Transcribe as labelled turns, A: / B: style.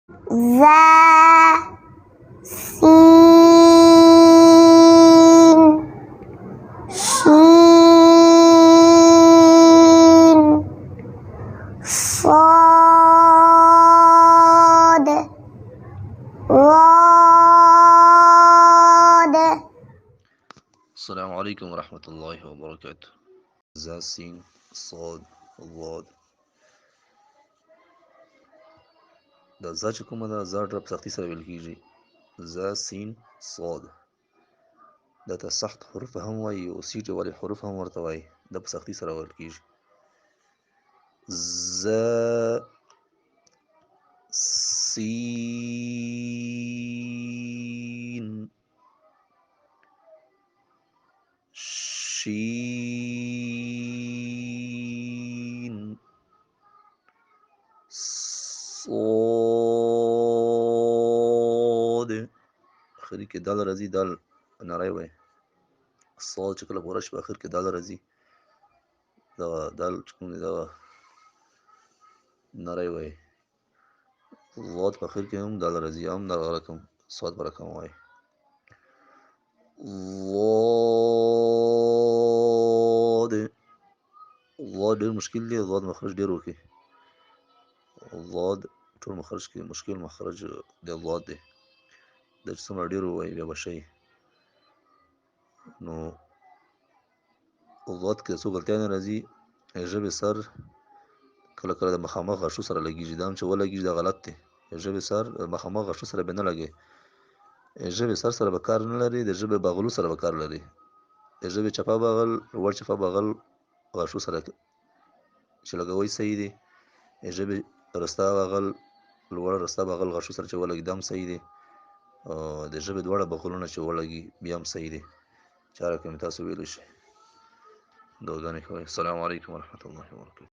A: ذا سين شين صاد راد.
B: السلام عليكم ورحمة الله وبركاته. زا سين صاد ضاد. دا زا چې کومه ده زا ډېره په سختي سره ویل کېږي. زا سین صاد دا ته سخت حروف هم وایي او سیټې والي حروف هم ورته وایي. دا په سختي سره ویل کېږي. زا سین شین صاد. اخري کې دال راځي، دال نری وای. صاد چې کله پوره شي په اخر کې دال راځي، دغه دال چې کوم دی دغه نری وای. ضاد په اخر کې هم دال راځي، هم دغه رقم صاد په رقم وای. ضاد ضاد ډېر مشکل دی، ضاد مخرج ډېر وکړي. ضاد ټول مخرج کې مشکل مخرج د ضاد دی. دا چې څومره ډېر ووایي بیا به شي. نو ضاد کې څو غلطیانې راځي. ژبې سر کله کله د مخامخ غشو سره لګېږي، دا هم چې ولګېږي دا غلط دی. ژبې سر د مخامخ غشو سره به نه لګي. ژبې سر سره به کار نه لري، د ژبې بغلو سره به کار لري. د ژبې چپه بغل لوړ چپه بغل غشو سره چې لګوئ صحیح دی. ژبې رسته بغل لوړ رسته بغل غشو سره چې ولګي دا هم صحیح دی. د ژبې دواړه بغلونه چې ولګي بیا هم صحیح دی. چا رقم تاسو ویلی شئ. دعاګانې کوئ. السلام علیکم ورحمة الله وبرکاته.